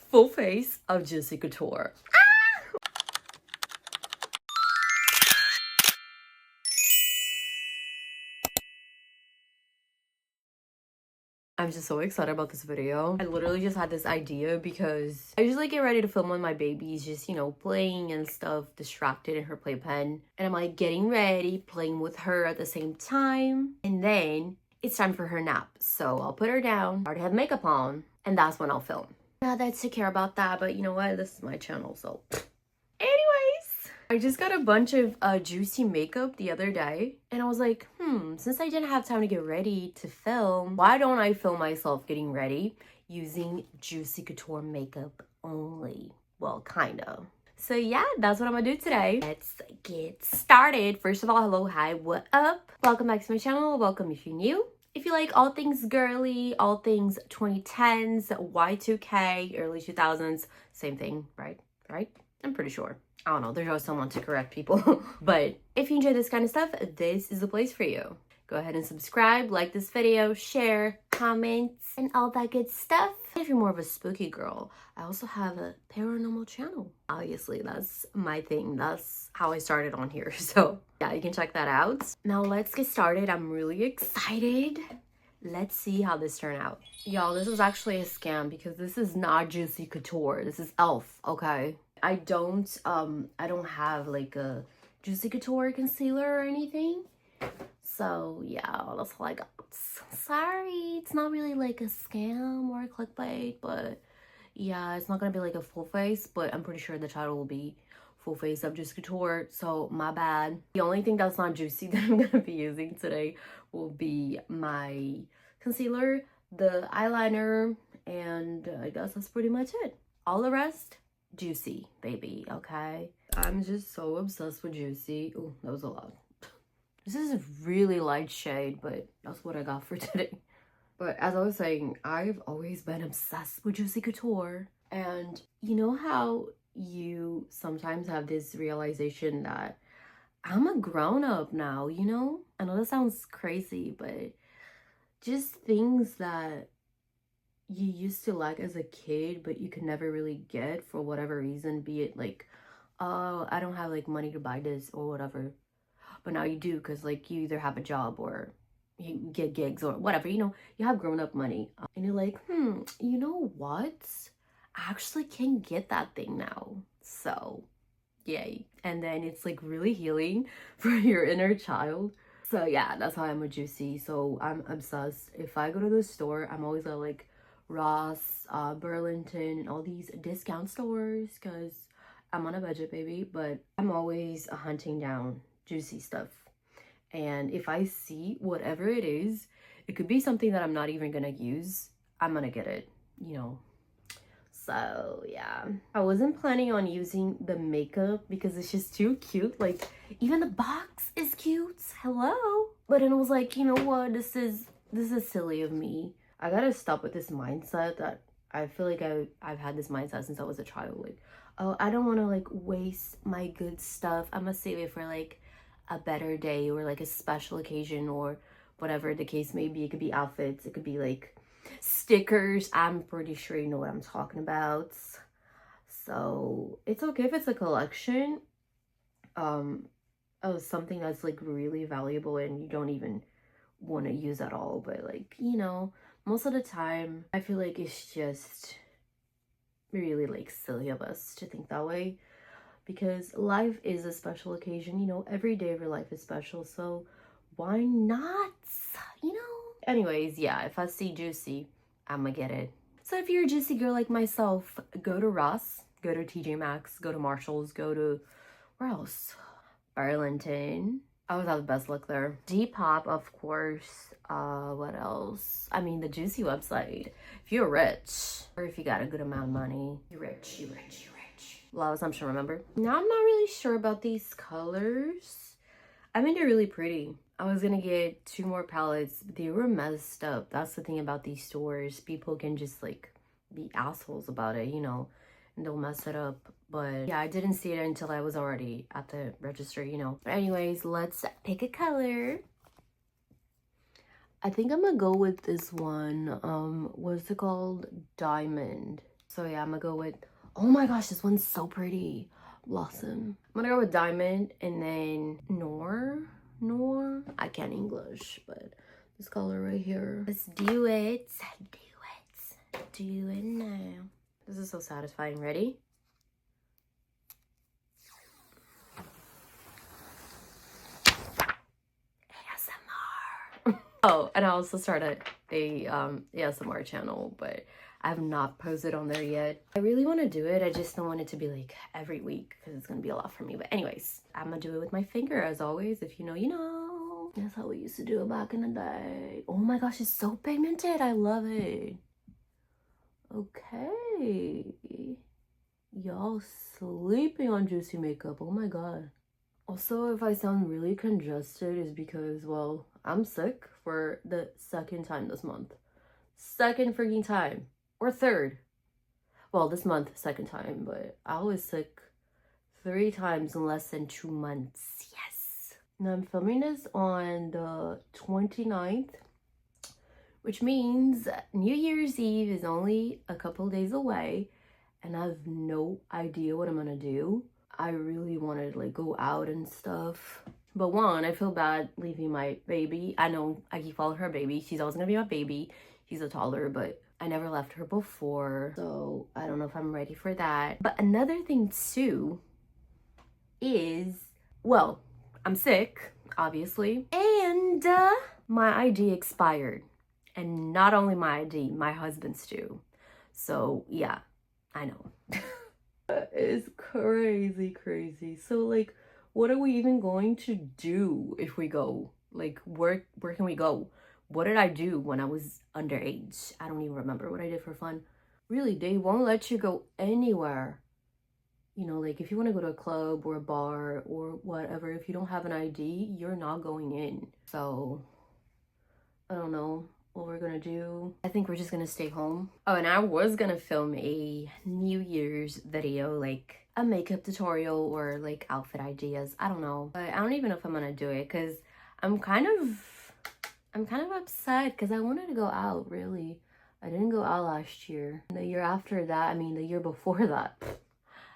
full face of Juicy Couture. I'm just so excited about this video. I literally just had this idea because I usually get ready to film when my baby's just, you know, playing and stuff, distracted in her playpen. And I'm like getting ready, playing with her at the same time. And then it's time for her nap. So I'll put her down, already have makeup on, and that's when I'll film. Now that's to care about that, but you know what? This is my channel, so. Anyways, I just got a bunch of Juicy makeup the other day, and I was like, since I didn't have time to get ready to film, why don't I film myself getting ready using Juicy Couture makeup only? Well, kind of. So yeah, that's what I'm gonna do today. Let's get started. First of all, hello, hi, what up? Welcome back to my channel. Welcome if you're new. If you like all things girly, all things 2010s, Y2K, early 2000s, same thing, right? I'm pretty sure. I don't know, there's always someone to correct people. But if you enjoy this kind of stuff, this is the place for you. Go ahead and subscribe, like this video, share, comment, and all that good stuff. If you're more of a spooky girl, I also have a paranormal channel. Obviously, that's my thing. That's how I started on here. So yeah, you can check that out. Now let's get started. I'm really excited. Let's see how this turned out. Y'all, this is actually a scam because this is not Juicy Couture. This is e.l.f., okay? I don't have like a Juicy Couture concealer or anything. So yeah, that's all I got. Sorry, it's not really like a scam or a clickbait, but yeah, it's not gonna be like a full face, but I'm pretty sure the title will be full face of Juicy Couture, so my bad. The only thing that's not juicy that I'm gonna be using today will be my concealer, the eyeliner, and I guess that's pretty much it. All the rest, juicy, baby, okay? I'm just so obsessed with Juicy. Oh, that was a lot. This is a really light shade, but that's what I got for today. But as I was saying, I've always been obsessed with Juicy Couture. And you know how you sometimes have this realization that I'm a grown-up now, you know? I know that sounds crazy, but just things that you used to like as a kid, but you could never really get for whatever reason, be it like, oh, I don't have like money to buy this or whatever. But now you do because like you either have a job or you get gigs or whatever, you know, you have grown-up money. And you're like, you know what? I actually can get that thing now. So, yay. And then it's like really healing for your inner child. So yeah, that's how I'm a Juicy. So I'm obsessed. If I go to the store, I'm always at like Ross, Burlington, and all these discount stores because I'm on a budget, baby. But I'm always hunting down Juicy stuff. And if I see whatever it is, it could be something that I'm not even gonna use, I'm gonna get it, you know. So yeah, I wasn't planning on using the makeup because it's just too cute. Like even the box is cute, hello. But then I was like, you know what, this is silly of me. I gotta stop with this mindset that I feel like I've had this mindset since I was a child. Like, oh, I don't want to like waste my good stuff, I'm gonna save it for like a better day or like a special occasion or whatever the case may be. It could be outfits, it could be like stickers. I'm pretty sure you know what I'm talking about. So it's okay if it's a collection of something that's like really valuable and you don't even want to use at all. But like, you know, most of the time I feel like it's just really like silly of us to think that way. Because life is a special occasion, you know, every day of your life is special, so why not, you know? Anyways, yeah, if I see Juicy, I'ma get it. So if you're a Juicy girl like myself, go to Ross, go to TJ Maxx, go to Marshalls, go to, where else? Burlington. I always have the best luck there. Depop, of course. What else? I mean, the Juicy website. If you're rich, or if you got a good amount of money, you're rich. Law assumption, remember? Now I'm not really sure about these colors. I mean, they're really pretty. I was gonna get 2 more palettes, but they were messed up. That's the thing about these stores. People can just like be assholes about it, you know, and they'll mess it up. But yeah, I didn't see it until I was already at the register, you know. But anyways, let's pick a color. I think I'm gonna go with this one. What's it called? Diamond. So yeah, I'm gonna go with, oh my gosh, this one's so pretty. Blossom. I'm gonna go with diamond, and then Noor. I can't English, but this color right here. Let's do it. Do it now. This is so satisfying. Ready? ASMR. Oh, and I also started a ASMR channel, but I have not posted on there yet. I really want to do it. I just don't want it to be like every week because it's going to be a lot for me. But anyways, I'm going to do it with my finger as always. If you know, you know. That's how we used to do it back in the day. Oh my gosh, it's so pigmented. I love it. Okay. Y'all sleeping on juicy makeup. Oh my god. Also, if I sound really congested, is because, well, I'm sick for the second time this month. Second freaking time. Or third. Well, this month, second time, but I was sick 3 times in less than 2 months. Yes. Now I'm filming this on the 29th, which means New Year's Eve is only a couple days away, and I have no idea what I'm gonna do. I really wanted to like go out and stuff. But one, I feel bad leaving my baby. I know I keep calling her a baby. She's always gonna be my baby. She's a toddler, but I never left her before. So I don't know if I'm ready for that. But another thing too is, well, I'm sick, obviously. And my ID expired. And not only my ID, my husband's too. So yeah, I know. It's crazy. So like, what are we even going to do if we go? Like, where can we go? What did I do when I was underage? I don't even remember what I did for fun. Really, they won't let you go anywhere. You know, like if you want to go to a club or a bar or whatever, if you don't have an ID, you're not going in. So I don't know what we're gonna do. I think we're just gonna stay home. Oh, and I was gonna film a New Year's video, like a makeup tutorial or like outfit ideas. I don't know, but I don't even know if I'm gonna do it because I'm kind of upset because I wanted to go out. Really, I didn't go out last year. The year after that, I mean the year before that,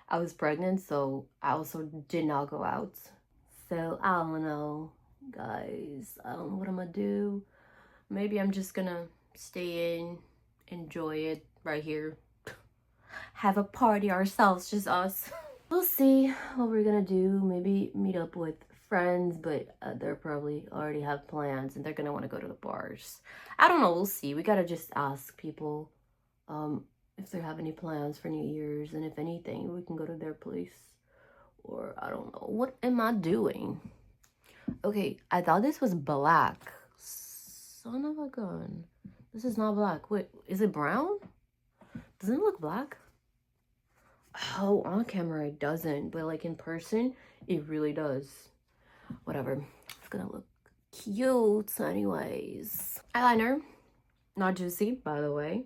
I was pregnant, so I also did not go out. So I don't know, guys. I don't know what I'm gonna do. Maybe I'm just gonna stay in, enjoy it right here, have a party ourselves, just us. We'll see what we're gonna do. Maybe meet up with friends, but they're probably already have plans and they're gonna want to go to the bars. I don't know, we'll see. We gotta just ask people if they have any plans for New Year's, and if anything, we can go to their place. Or I don't know. What am I doing? Okay, I thought this was black. Son of a gun. This is not black. Wait, is it brown? Doesn't it look black? Oh, on camera it doesn't, but like in person, it really does. Whatever. It's gonna look cute anyways. Eyeliner. Not juicy, by the way.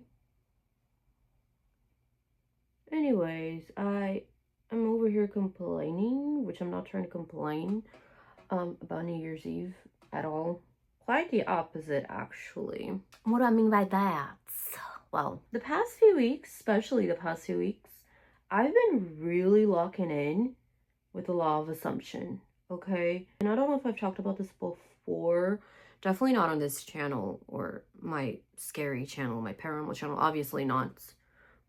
Anyways, I'm over here complaining, which I'm not trying to complain about New Year's Eve at all. Quite the opposite, actually. What do I mean by that? Well, the past few weeks, especially the past few weeks, I've been really locking in with the law of assumption, okay? And I don't know if I've talked about this before. Definitely not on this channel or my scary channel, my paranormal channel. Obviously not.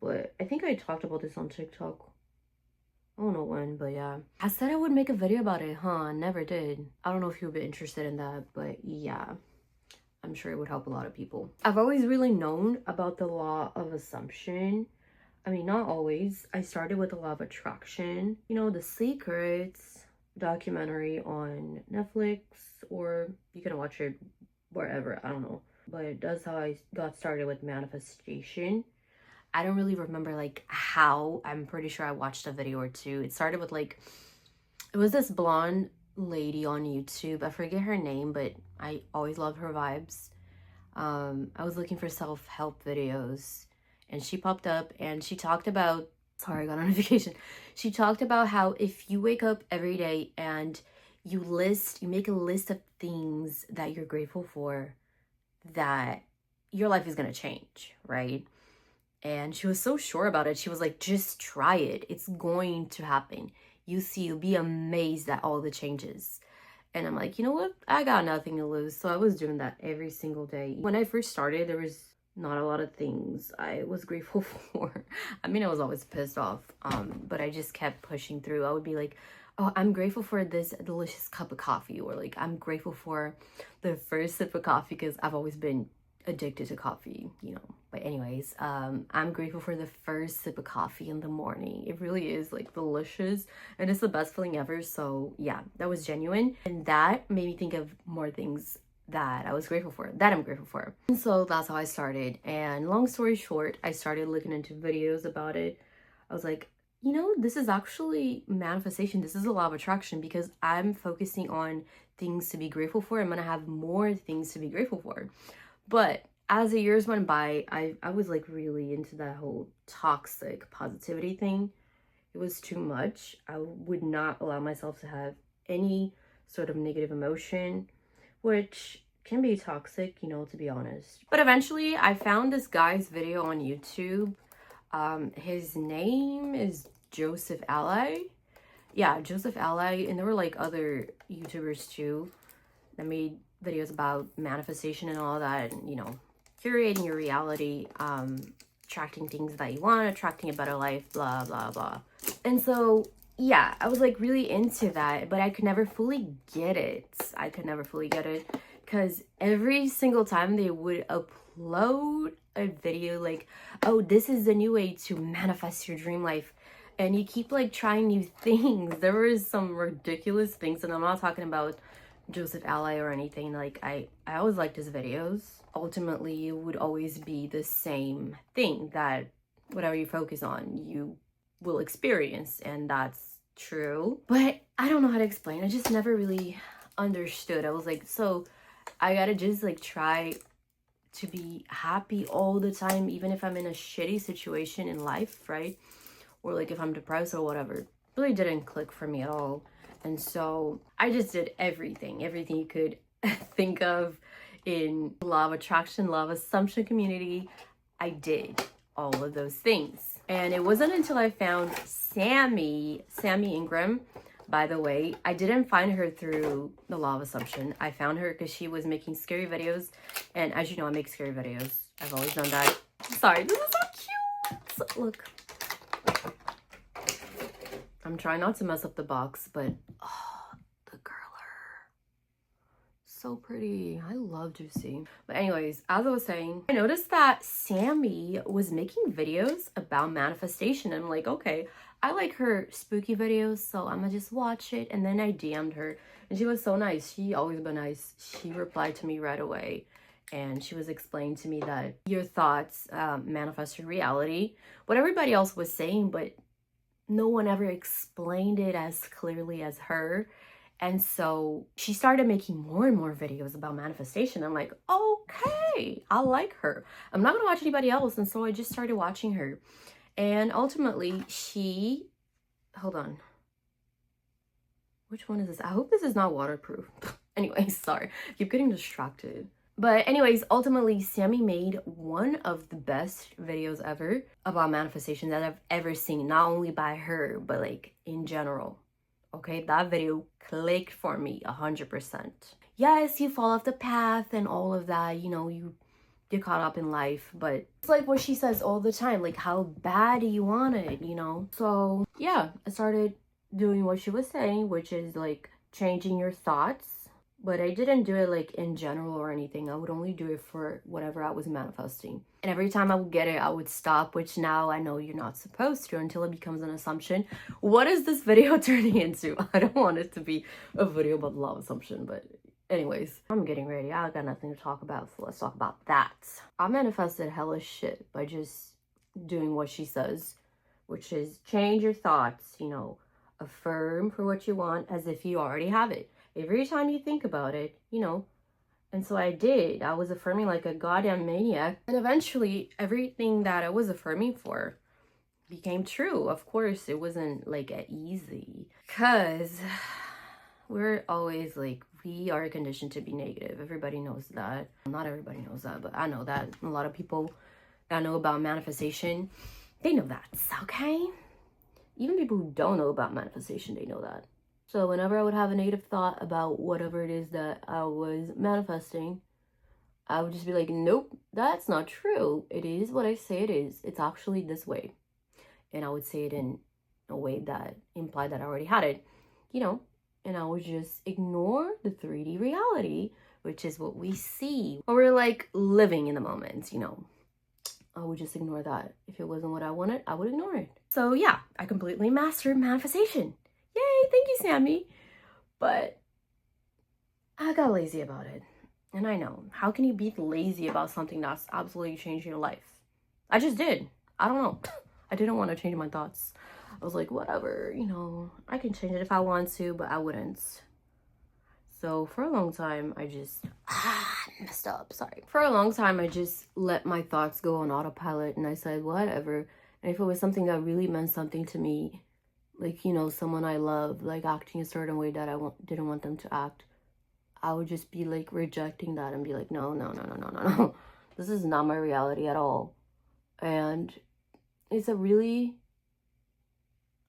But I think I talked about this on TikTok. I don't know when, but yeah. I said I would make a video about it, huh? I never did. I don't know if you'll be interested in that, but yeah. I'm sure it would help a lot of people. I've always really known about the law of assumption. I mean, not always. I started with the law of attraction. You know, The Secrets documentary on Netflix, or you can watch it wherever, I don't know. But that's how I got started with manifestation. I don't really remember like how. I'm pretty sure I watched a video or two. It started with like, it was this blonde lady on YouTube. I forget her name, but I always loved her vibes. I was looking for self-help videos and she popped up and she talked about, sorry, I got a notification. She talked about how if you wake up every day and you make a list of things that you're grateful for, that your life is going to change, right? And she was so sure about it. She was like, just try it. It's going to happen. You see, you'll be amazed at all the changes. And I'm like, you know what? I got nothing to lose. So I was doing that every single day. When I first started, there was not a lot of things I was grateful for. I mean, I was always pissed off, but I just kept pushing through. I would be like, oh, I'm grateful for this delicious cup of coffee, or like, I'm grateful for the first sip of coffee because I've always been addicted to coffee, you know. But anyways, I'm grateful for the first sip of coffee in the morning. It really is like delicious and it's the best feeling ever. So yeah, that was genuine, and that made me think of more things that I was grateful for, that I'm grateful for. And so that's how I started. And long story short, I started looking into videos about it. I was like, you know, this is actually manifestation. This is a law of attraction, because I'm focusing on things to be grateful for. I'm gonna have more things to be grateful for. But as the years went by, I was like really into that whole toxic positivity thing. It was too much. I would not allow myself to have any sort of negative emotion, which can be toxic, you know, to be honest. But eventually I found this guy's video on YouTube. His name is Joseph Ally. Yeah, Joseph Ally. And there were like other YouTubers too that made videos about manifestation and all that, and, you know, curating your reality, attracting things that you want, attracting a better life, blah, blah, blah. And so, yeah, I was like really into that, but I could never fully get it. I could never fully get it because every single time they would upload a video like, oh, this is the new way to manifest your dream life, and you keep like trying new things. There was some ridiculous things, and I'm not talking about Joseph Ally or anything. Like I always liked his videos. Ultimately, it would always be the same thing, that whatever you focus on, you will experience, and that's true. But I don't know how to explain. I just never really understood. I was like, so I gotta just like try to be happy all the time, even if I'm in a shitty situation in life, right? Or like if I'm depressed or whatever. It really didn't click for me at all. And so I just did everything you could think of in law of attraction, law of assumption community. I did all of those things. And it wasn't until I found Sammy Ingram. By the way, I didn't find her through the law of assumption. I found her because she was making scary videos. And as you know, I make scary videos. I've always done that. Sorry, this is so cute. So, look. I'm trying not to mess up the box, but oh, the girler. So pretty. I love Juicy. But anyways, as I was saying, I noticed that Sammy was making videos about manifestation. And I'm like, okay, I like her spooky videos, so I'm gonna just watch it. And then I DM'd her, and she was so nice. She always been nice. She replied to me right away. And she was explaining to me that your thoughts manifest your reality. What everybody else was saying, but no one ever explained it as clearly as her. And so she started making more and more videos about manifestation. I'm like, okay, I like her. I'm not gonna watch anybody else. And so I just started watching her. And ultimately hold on. Which one is this? I hope this is not waterproof. Anyways, sorry, I keep getting distracted. But anyways, ultimately, Sammy made one of the best videos ever about manifestation that I've ever seen. Not only by her, but like in general. Okay, that video clicked for me 100%. Yes, you fall off the path and all of that. You know, you get caught up in life. But it's like what she says all the time. Like, how bad do you want it, you know? So yeah, I started doing what she was saying, which is like changing your thoughts. But I didn't do it like in general or anything. I would only do it for whatever I was manifesting. And every time I would get it, I would stop, which now I know you're not supposed to until it becomes an assumption. What is this video turning into? I don't want it to be a video about the law of assumption, but anyways, I'm getting ready. I got nothing to talk about, so let's talk about that. I manifested hella shit by just doing what she says, which is change your thoughts, you know, affirm for what you want as if you already have it. Every time you think about it, you know. And so I did. I was affirming like a goddamn maniac. And eventually, everything that I was affirming for became true. Of course, it wasn't like easy. Because we're always like, we are conditioned to be negative. Everybody knows that. Not everybody knows that, but I know that. A lot of people that know about manifestation, they know that, okay? Even people who don't know about manifestation, they know that. So whenever I would have a negative thought about whatever it is that I was manifesting, I would just be like, nope, that's not true. It is what I say it is. It's actually this way. And I would say it in a way that implied that I already had it, you know, and I would just ignore the 3D reality, which is what we see. Or we're like living in the moment, you know. I would just ignore that. If it wasn't what I wanted, I would ignore it. So yeah, I completely mastered manifestation. Yay, thank you, Sammy. But I got lazy about it. And I know, how can you be lazy about something that's absolutely changing your life? I just did. I don't know. I didn't want to change my thoughts. I was like, whatever, you know, I can change it if I want to, but I wouldn't. So for a long time, I just, messed up, sorry. For a long time, I just let my thoughts go on autopilot, and I said, whatever. And if it was something that really meant something to me, like, you know, someone I love, like acting a certain way that I didn't want them to act, I would just be like rejecting that and be like, no. This is not my reality at all. And it's a really,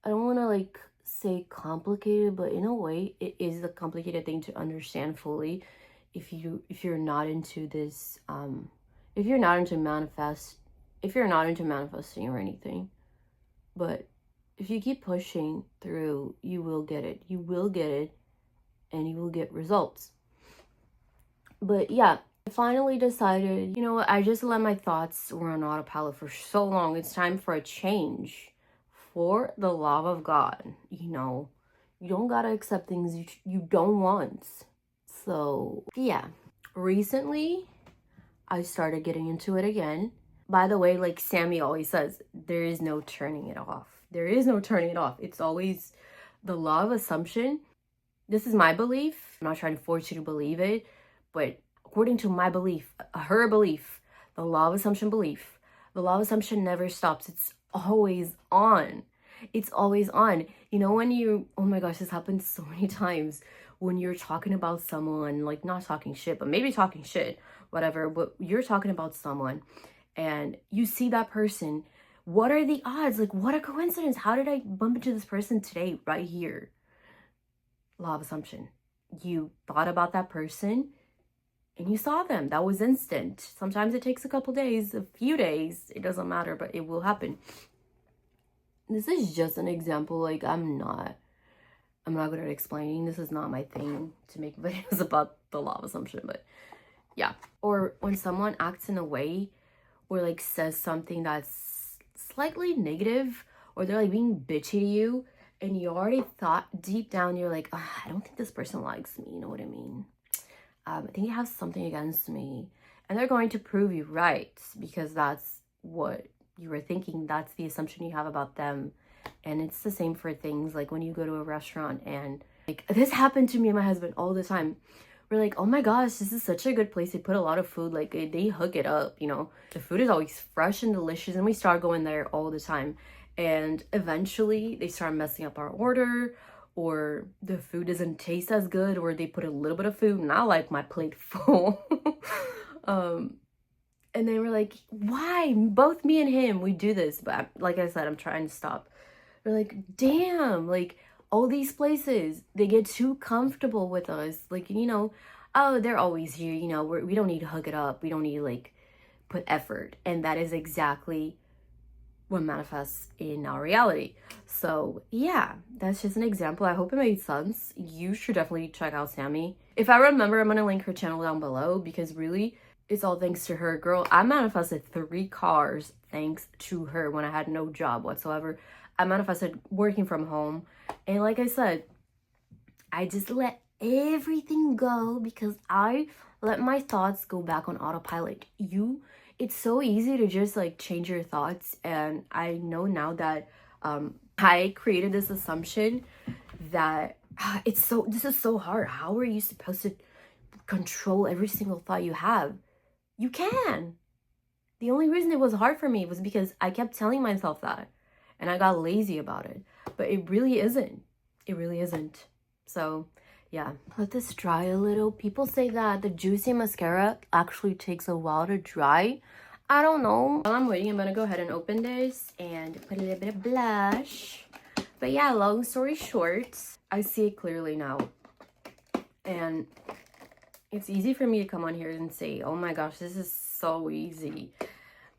I don't want to like say complicated, but in a way it is a complicated thing to understand fully if you're not into this, if you're not into manifesting or anything. But if you keep pushing through, you will get it. You will get it, and you will get results. But yeah, I finally decided, you know what, I just let my thoughts run on autopilot for so long. It's time for a change. For the love of God, you know, you don't gotta accept things you don't want. So yeah, recently I started getting into it again. By the way, like Sammy always says, there is no turning it off. There is no turning it off. It's always the law of assumption. This is my belief. I'm not trying to force you to believe it, but according to my belief, her belief, the law of assumption belief, the law of assumption never stops. It's always on. It's always on. You know, when you, oh my gosh, this happens so many times when you're talking about someone, like not talking shit, but maybe talking shit, whatever, but you're talking about someone and you see that person. What are the odds? Like, what a coincidence. How did I bump into this person today, right here? Law of assumption. You thought about that person and you saw them. That was instant. Sometimes it takes a couple days, a few days. It doesn't matter, but it will happen. This is just an example. Like, I'm not good at explaining. This is not my thing to make videos about the law of assumption, but yeah. Or when someone acts in a way or like says something that's slightly negative, or they're like being bitchy to you, and you already thought deep down, you're like, oh, I don't think this person likes me. You know what I mean? I think he has something against me. And they're going to prove you right, because that's what you were thinking. That's the assumption you have about them. And it's the same for things like when you go to a restaurant, and like this happened to me and my husband all the time. We're like, oh my gosh, this is such a good place. They put a lot of food, like they hook it up, you know. The food is always fresh and delicious, and we start going there all the time. And eventually they start messing up our order, or the food doesn't taste as good, or they put a little bit of food and I like my plate full. And then we're like, why? Both me and him, we do this. But like I said, I'm trying to stop. We're like, damn, like all these places, they get too comfortable with us. Like, you know, oh, they're always here. You know, we don't need to hook it up. We don't need to like put effort. And that is exactly what manifests in our reality. So yeah, that's just an example. I hope it made sense. You should definitely check out Sammy. If I remember, I'm gonna link her channel down below, because really, it's all thanks to her. Girl, I manifested 3 cars thanks to her when I had no job whatsoever. I manifested working from home. And like I said, I just let everything go because I let my thoughts go back on autopilot. It's so easy to just like change your thoughts. And I know now that I created this assumption that this is so hard. How are you supposed to control every single thought you have? You can. The only reason it was hard for me was because I kept telling myself that, and I got lazy about it. But it really isn't. It really isn't. So yeah, let this dry a little. People say that the juicy mascara actually takes a while to dry. I don't know. While I'm waiting, I'm gonna go ahead and open this and put a little bit of blush. But yeah, long story short, I see it clearly now. And it's easy for me to come on here and say, oh my gosh, this is so easy.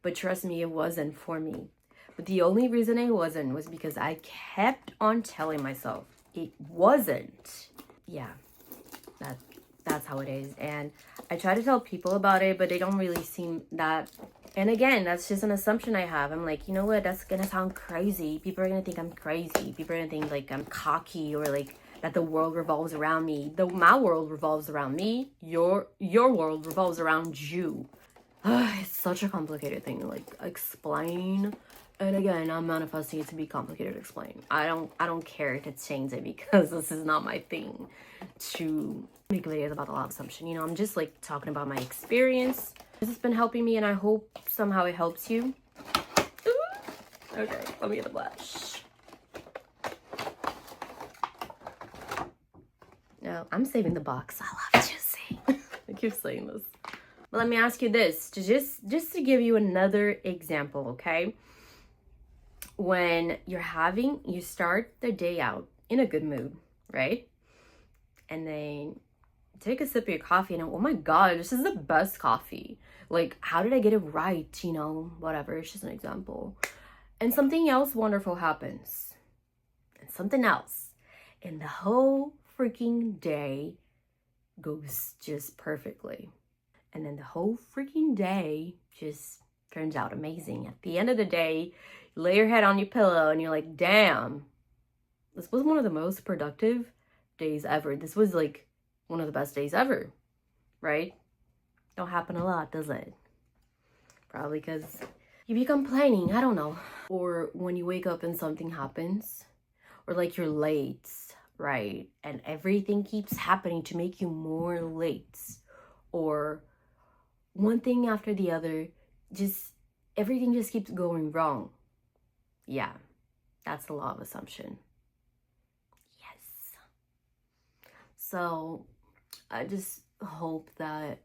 But trust me, it wasn't for me. But the only reason it wasn't was because I kept on telling myself it wasn't. Yeah, that's how it is. And I try to tell people about it, but they don't really seem that. And again, that's just an assumption I have. I'm like, you know what? That's gonna sound crazy. People are gonna think I'm crazy. People are gonna think like I'm cocky or like that the world revolves around me. Though my world revolves around me, your world revolves around you. It's such a complicated thing to like explain. And again, I'm manifesting it to be complicated to explain. I don't care to change it because this is not my thing to make videos about the law of assumption. You know, I'm just like talking about my experience. This has been helping me and I hope somehow it helps you. Okay, let me get the blush. No, I'm saving the box. I love juicy. I keep saying this. But let me ask you this, just to give you another example, okay? When you start the day out in a good mood, right? And then take a sip of your coffee and oh my God, this is the best coffee. Like, how did I get it right? You know, whatever, it's just an example. And something else wonderful happens. And something else. And the whole freaking day goes just perfectly. And then the whole freaking day just turns out amazing. At the end of the day, you lay your head on your pillow and you're like, damn, this was one of the most productive days ever. This was like one of the best days ever, right? Don't happen a lot, does it? Probably because you be complaining, I don't know. Or when you wake up and something happens, or like you're late, right? And everything keeps happening to make you more late. Or one thing after the other, just everything just keeps going wrong. Yeah, that's the law of assumption. Yes. So I just hope that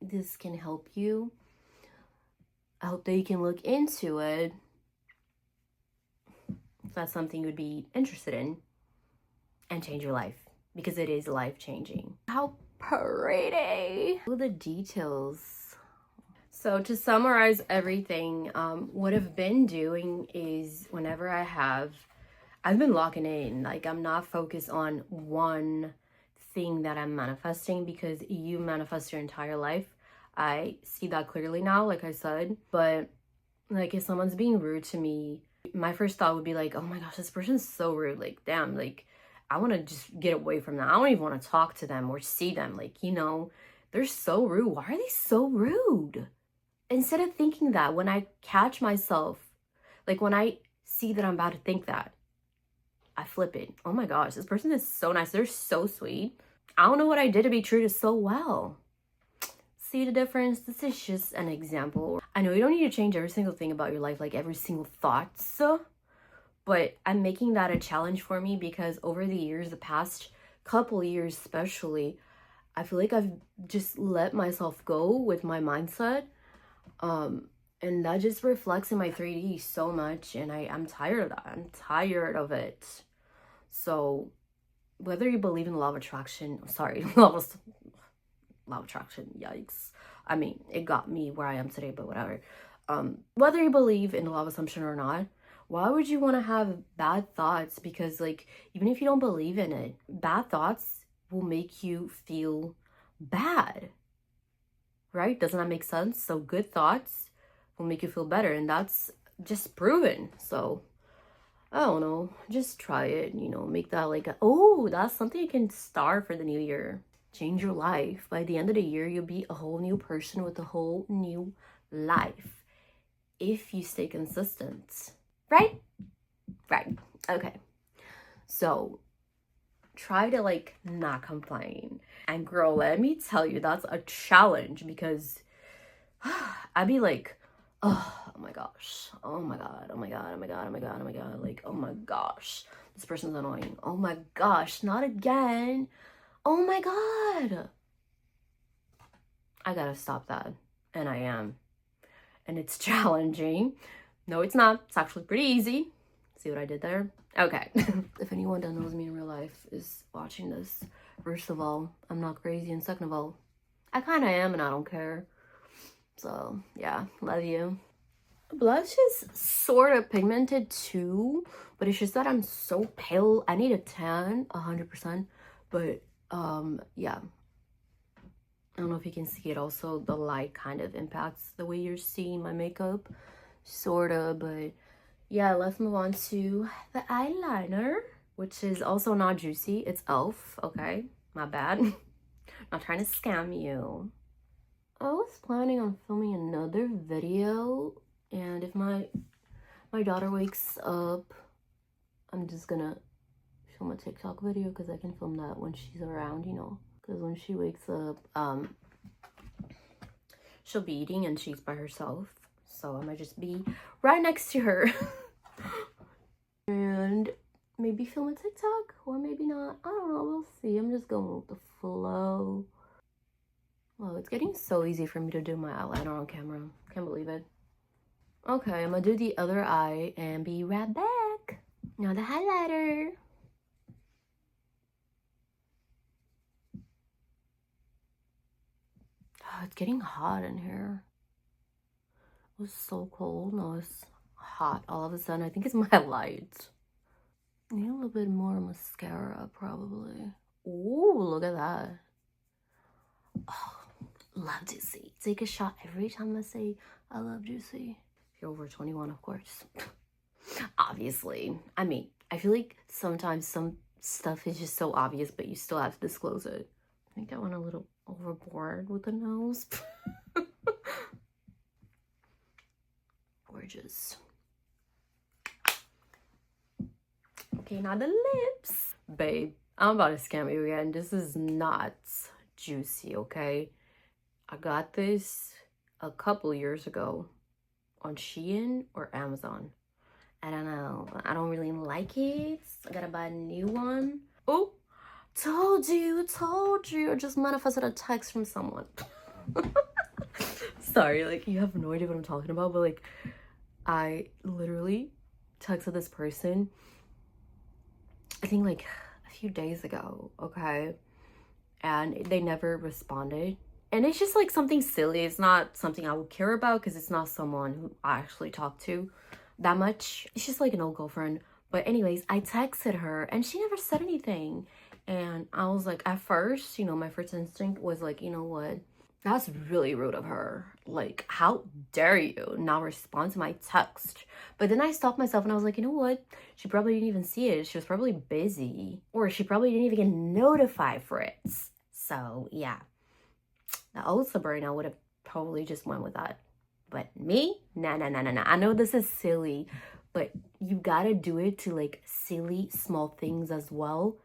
this can help you. I hope that you can look into it if that's something you'd be interested in and change your life, because it is life-changing. How pretty! All the details. So to summarize everything, what I've been doing is whenever I've been locking in. Like, I'm not focused on one thing that I'm manifesting, because you manifest your entire life. I see that clearly now, like I said. But like, if someone's being rude to me, my first thought would be like, oh my gosh, this person's so rude. Like, damn, like, I want to just get away from them. I don't even want to talk to them or see them. Like, you know, they're so rude. Why are they so rude? Instead of thinking that, when I catch myself, like when I see that I'm about to think that, I flip it. Oh my gosh, this person is so nice. They're so sweet. I don't know what I did to be treated so well. See the difference? This is just an example. I know you don't need to change every single thing about your life, like every single thought. But I'm making that a challenge for me, because over the years, the past couple years especially, I feel like I've just let myself go with my mindset. And that just reflects in my 3D so much, and I'm tired of that. I'm tired of it. So whether you believe in the law of attraction, law of attraction, yikes. I mean, it got me where I am today, but whatever. Whether you believe in the law of assumption or not, why would you want to have bad thoughts? Because like, even if you don't believe in it, bad thoughts will make you feel bad. Right? Doesn't that make sense? So good thoughts will make you feel better, and that's just proven. So I don't know, just try it, you know, make that like that's something you can start for the new year. Change your life. By the end of the year, you'll be a whole new person with a whole new life, if you stay consistent. Right? Okay, so try to like not complain. And girl, let me tell you, that's a challenge, because I'd be like, oh my gosh, oh my god, like, oh my gosh, this person's annoying, oh my gosh, not again, oh my god. I gotta stop that, and I am. and it's challenging. No, it's not. It's actually pretty easy. See what I did there? Okay. If anyone that knows me in real life is watching this, first of all, I'm not crazy, and second of all, I kind of am and I don't care. So yeah, love you. Blush is sort of pigmented too, but it's just that I'm so pale. I need a tan 100%, but yeah, I don't know if you can see it. Also, the light kind of impacts the way you're seeing my makeup, sort of. But yeah, let's move on to the eyeliner, which is also not juicy. It's elf. Okay, my bad. Not trying to scam you. I was planning on filming another video, and if my daughter wakes up, I'm just gonna film a TikTok video because I can film that when she's around, you know. Because when she wakes up, she'll be eating and she's by herself. So I might just be right next to her. And maybe film a TikTok or maybe not. I don't know. We'll see. I'm just going with the flow. Well, it's getting so easy for me to do my eyeliner on camera. Can't believe it. Okay, I'm gonna do the other eye and be right back. Now the highlighter. Oh, it's getting hot in here. It was so cold. Now it's hot all of a sudden. I think it's my light. Need a little bit more mascara, probably. Ooh, look at that. Oh, love Juicy. Take a shot every time I say I love Juicy. If you're over 21, of course. Obviously. I mean, I feel like sometimes some stuff is just so obvious, but you still have to disclose it. I think I went a little overboard with the nose. Gorgeous. Okay, now the lips. Babe, I'm about to scam you again. This is not juicy, okay? I got this a couple years ago on Shein or Amazon. I don't know. I don't really like it. I gotta buy a new one. Oh, told you. I just manifested a text from someone. Sorry, like, you have no idea what I'm talking about, but like, I literally texted this person, I think like a few days ago, okay? And they never responded. And it's just like something silly. It's not something I would care about because it's not someone who I actually talk to that much. It's just like an old girlfriend. But anyways, I texted her and she never said anything. And I was like, at first, you know, my first instinct was like, you know what? That's really rude of her. Like, how dare you not respond to my text? But then I stopped myself and I was like, you know what? She probably didn't even see it. She was probably busy. Or she probably didn't even get notified for it. So, yeah. The old Sabrina would have totally just went with that. But me? Nah. I know this is silly, but you gotta do it to like silly small things as well,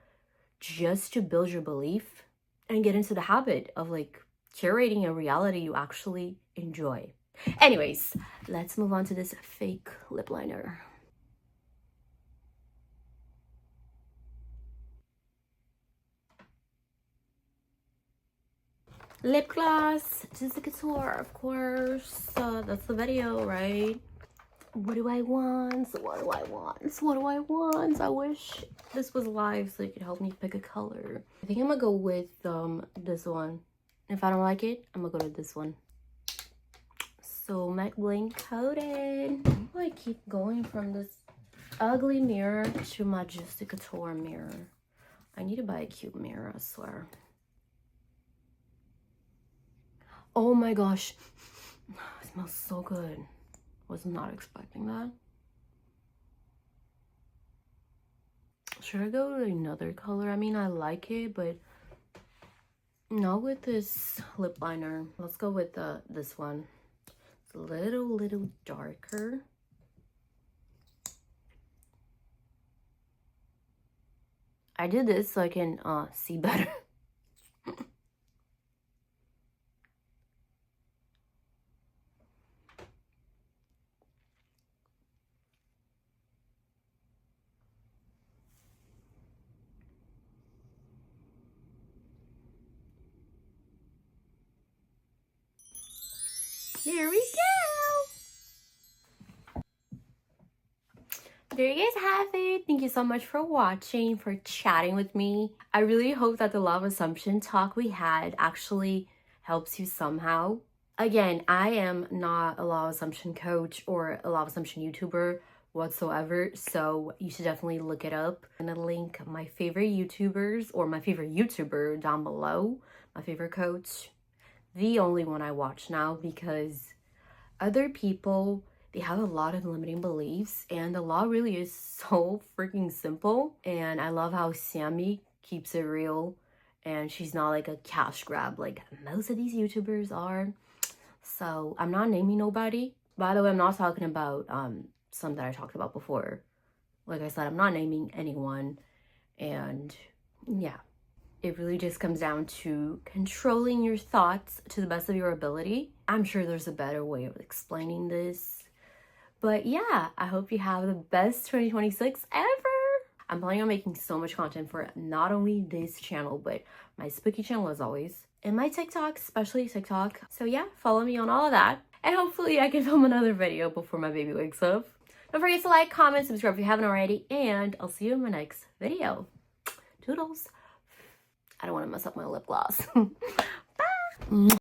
just to build your belief and get into the habit of like curating a reality you actually enjoy. Anyways, let's move on to this fake lip liner. Lip gloss, just the couture, of course. That's the video, right? What do I want? I wish this was live so you could help me pick a color. I think I'm gonna go with this one. If I don't like it, I'm gonna go to this one. So matte blank coated. I keep going from this ugly mirror to my just the couture mirror. I need to buy a cute mirror, I swear. Oh my gosh, it smells so good. Was not expecting that. Should I go with another color? I mean, I like it, but not with this lip liner. Let's go with this one. It's a little darker. I did this so I can see better. There we go. There you guys have it. Thank you so much for watching, for chatting with me. I really hope that the law of assumption talk we had actually helps you somehow. Again, I am not a law of assumption coach or a law of assumption YouTuber whatsoever, so you should definitely look it up. I'm gonna link my favorite YouTubers or my favorite YouTuber down below, my favorite coach, the only one I watch now, because other people, they have a lot of limiting beliefs and the law really is so freaking simple. And I love how Sammy keeps it real and she's not like a cash grab like most of these YouTubers are. So I'm not naming nobody. By the way, I'm not talking about some that I talked about before. Like I said, I'm not naming anyone. And yeah, it really just comes down to controlling your thoughts to the best of your ability. I'm sure there's a better way of explaining this. But yeah, I hope you have the best 2026 ever. I'm planning on making so much content for not only this channel, but my spooky channel as always. And my TikTok, especially TikTok. So yeah, follow me on all of that. And hopefully I can film another video before my baby wakes up. Don't forget to like, comment, subscribe if you haven't already. And I'll see you in my next video. Toodles. I don't want to mess up my lip gloss. Bye.